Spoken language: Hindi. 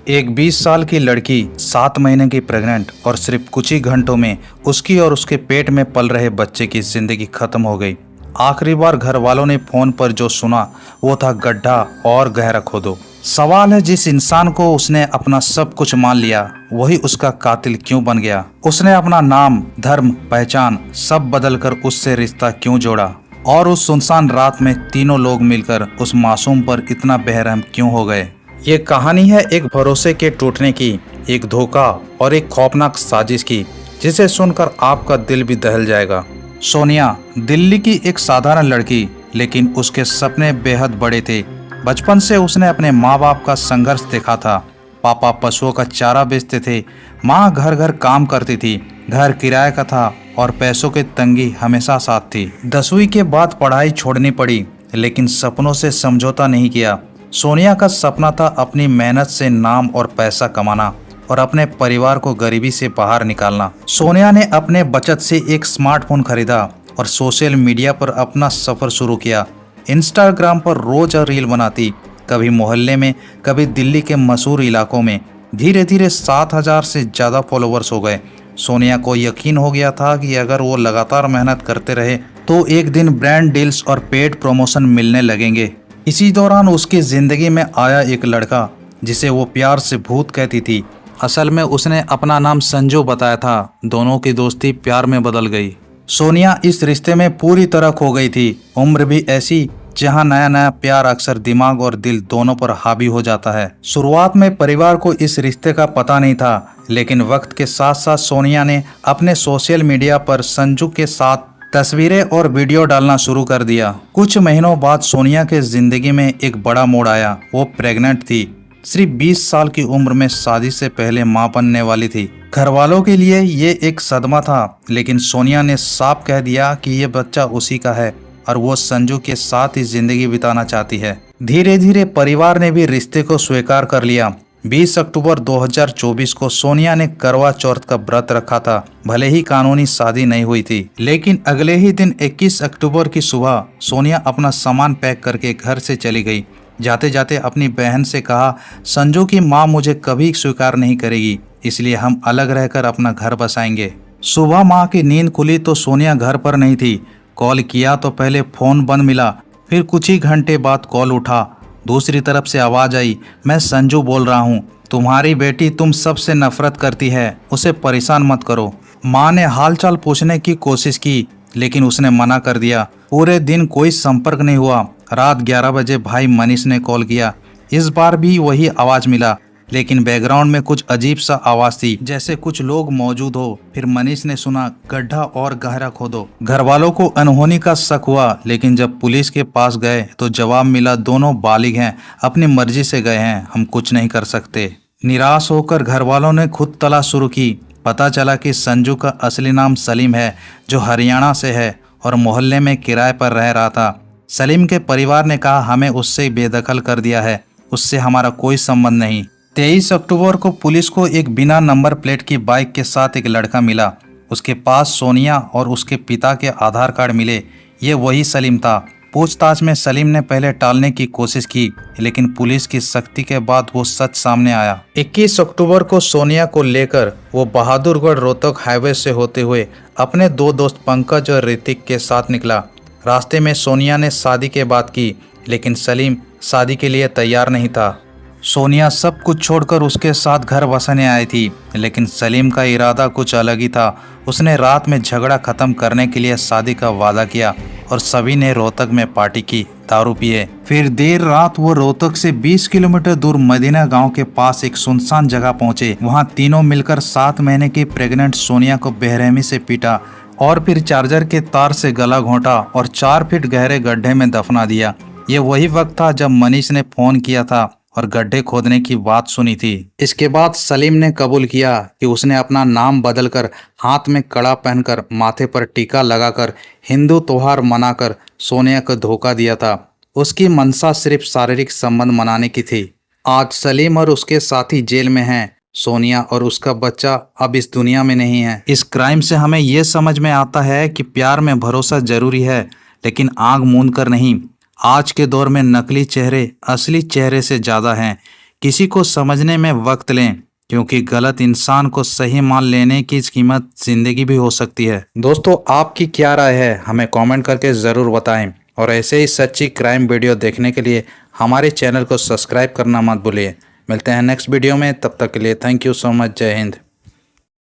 एक 20 साल की लड़की 7 महीने की प्रेग्नेंट और सिर्फ कुछ ही घंटों में उसकी और उसके पेट में पल रहे बच्चे की जिंदगी खत्म हो गई। आखिरी बार घर वालों ने फोन पर जो सुना वो था गड्ढा और गहरा खोदो। सवाल है, जिस इंसान को उसने अपना सब कुछ मान लिया वही उसका कातिल क्यों बन गया? उसने अपना नाम, धर्म, पहचान सब बदल कर उससे रिश्ता क्यों जोड़ा? और उस सुनसान रात में तीनों लोग मिलकर उस मासूम पर इतना बेरहम क्यों हो गए? ये कहानी है एक भरोसे के टूटने की, एक धोखा और एक खौफनाक साजिश की, जिसे सुनकर आपका दिल भी दहल जाएगा। सोनिया दिल्ली की एक साधारण लड़की, लेकिन उसके सपने बेहद बड़े थे। बचपन से उसने अपने माँ बाप का संघर्ष देखा था। पापा पशुओं का चारा बेचते थे, माँ घर घर काम करती थी, घर किराए का था और पैसों की तंगी हमेशा साथ थी। 10वीं के बाद पढ़ाई छोड़नी पड़ी, लेकिन सपनों से समझौता नहीं किया। सोनिया का सपना था अपनी मेहनत से नाम और पैसा कमाना और अपने परिवार को गरीबी से बाहर निकालना। सोनिया ने अपने बचत से एक स्मार्टफोन खरीदा और सोशल मीडिया पर अपना सफर शुरू किया। इंस्टाग्राम पर रोज रील बनाती, कभी मोहल्ले में, कभी दिल्ली के मशहूर इलाकों में। धीरे धीरे 7,000 से ज़्यादा फॉलोवर्स हो गए। सोनिया को यकीन हो गया था कि अगर वो लगातार मेहनत करते रहे तो एक दिन ब्रांड डील्स और पेड प्रमोशन मिलने लगेंगे। इसी दौरान उसकी जिंदगी में आया एक लड़का, जिसे वो प्यार से भूत कहती थी। असल में उसने अपना नाम संजू बताया था। दोनों की दोस्ती प्यार में बदल गई। सोनिया इस रिश्ते में पूरी तरह खो गई थी। उम्र भी ऐसी जहां नया नया प्यार अक्सर दिमाग और दिल दोनों पर हावी हो जाता है। शुरुआत में परिवार को इस रिश्ते का पता नहीं था, लेकिन वक्त के साथ साथ सोनिया ने अपने सोशल मीडिया पर संजू के साथ तस्वीरें और वीडियो डालना शुरू कर दिया। कुछ महीनों बाद सोनिया के जिंदगी में एक बड़ा मोड़ आया। वो प्रेग्नेंट थी। सिर्फ 20 साल की उम्र में शादी से पहले मां बनने वाली थी। घर वालों के लिए ये एक सदमा था, लेकिन सोनिया ने साफ कह दिया कि ये बच्चा उसी का है और वो संजू के साथ ही जिंदगी बिताना चाहती है। धीरे धीरे परिवार ने भी रिश्ते को स्वीकार कर लिया। 20 अक्टूबर 2024 को सोनिया ने करवा चौथ का व्रत रखा था। भले ही कानूनी शादी नहीं हुई थी, लेकिन अगले ही दिन 21 अक्टूबर की सुबह सोनिया अपना सामान पैक करके घर से चली गई। जाते जाते अपनी बहन से कहा, संजू की माँ मुझे कभी स्वीकार नहीं करेगी, इसलिए हम अलग रहकर अपना घर बसाएंगे। सुबह माँ की नींद खुली तो सोनिया घर पर नहीं थी। कॉल किया तो पहले फोन बंद मिला, फिर कुछ ही घंटे बाद कॉल उठा। दूसरी तरफ से आवाज आई, मैं संजू बोल रहा हूँ, तुम्हारी बेटी तुम सबसे नफरत करती है, उसे परेशान मत करो। माँ ने हालचाल पूछने की कोशिश की, लेकिन उसने मना कर दिया। पूरे दिन कोई संपर्क नहीं हुआ। रात 11 बजे भाई मनीष ने कॉल किया। इस बार भी वही आवाज मिला, लेकिन बैकग्राउंड में कुछ अजीब सा आवाज थी, जैसे कुछ लोग मौजूद हो। फिर मनीष ने सुना, गड्ढा और गहरा खोदो। घर वालों को अनहोनी का शक हुआ, लेकिन जब पुलिस के पास गए तो जवाब मिला, दोनों बालिग हैं, अपनी मर्जी से गए हैं, हम कुछ नहीं कर सकते। निराश होकर घर वालों ने खुद तलाश शुरू की। पता चला कि संजू का असली नाम सलीम है, जो हरियाणा से है और मोहल्ले में किराए पर रह रहा था। सलीम के परिवार ने कहा, हमें उससे बेदखल कर दिया है, उससे हमारा कोई संबंध नहीं। 23 अक्टूबर को पुलिस को एक बिना नंबर प्लेट की बाइक के साथ एक लड़का मिला। उसके पास सोनिया और उसके पिता के आधार कार्ड मिले। ये वही सलीम था। पूछताछ में सलीम ने पहले टालने की कोशिश की, लेकिन पुलिस की सख्ती के बाद वो सच सामने आया। 21 अक्टूबर को सोनिया को लेकर वो बहादुरगढ़ रोहतक हाईवे से होते हुए अपने दो दोस्त पंकज और ऋतिक के साथ निकला। रास्ते में सोनिया ने शादी की बात की, लेकिन सलीम शादी के लिए तैयार नहीं था। सोनिया सब कुछ छोड़कर उसके साथ घर बसाने आई थी, लेकिन सलीम का इरादा कुछ अलग ही था। उसने रात में झगड़ा खत्म करने के लिए शादी का वादा किया और सभी ने रोहतक में पार्टी की, दारू पिए। फिर देर रात वो रोहतक से 20 किलोमीटर दूर मदीना गांव के पास एक सुनसान जगह पहुंचे। वहां तीनों मिलकर 7 महीने की प्रेग्नेंट सोनिया को बेरहमी से पीटा और फिर चार्जर के तार से गला घोंटा और 4 फीट गहरे गड्ढे में दफना दिया। ये वही वक्त था जब मनीष ने फोन किया था और गड्ढे खोदने की बात सुनी थी। इसके बाद सलीम ने कबूल किया कि उसने अपना नाम बदलकर, हाथ में कड़ा पहनकर, माथे पर टीका लगाकर, हिंदू त्योहार मनाकर सोनिया को धोखा दिया था। उसकी मंशा सिर्फ शारीरिक संबंध मनाने की थी। आज सलीम और उसके साथी जेल में हैं। सोनिया और उसका बच्चा अब इस दुनिया में नहीं है। इस क्राइम से हमें यह समझ में आता है कि प्यार में भरोसा जरूरी है, लेकिन आंख मूंद कर नहीं। आज के दौर में नकली चेहरे असली चेहरे से ज़्यादा हैं। किसी को समझने में वक्त लें, क्योंकि गलत इंसान को सही मान लेने की कीमत जिंदगी भी हो सकती है। दोस्तों, आपकी क्या राय है, हमें कमेंट करके ज़रूर बताएं और ऐसे ही सच्ची क्राइम वीडियो देखने के लिए हमारे चैनल को सब्सक्राइब करना मत भूलिए। मिलते हैं नेक्स्ट वीडियो में, तब तक के लिए थैंक यू सो मच। जय हिंद।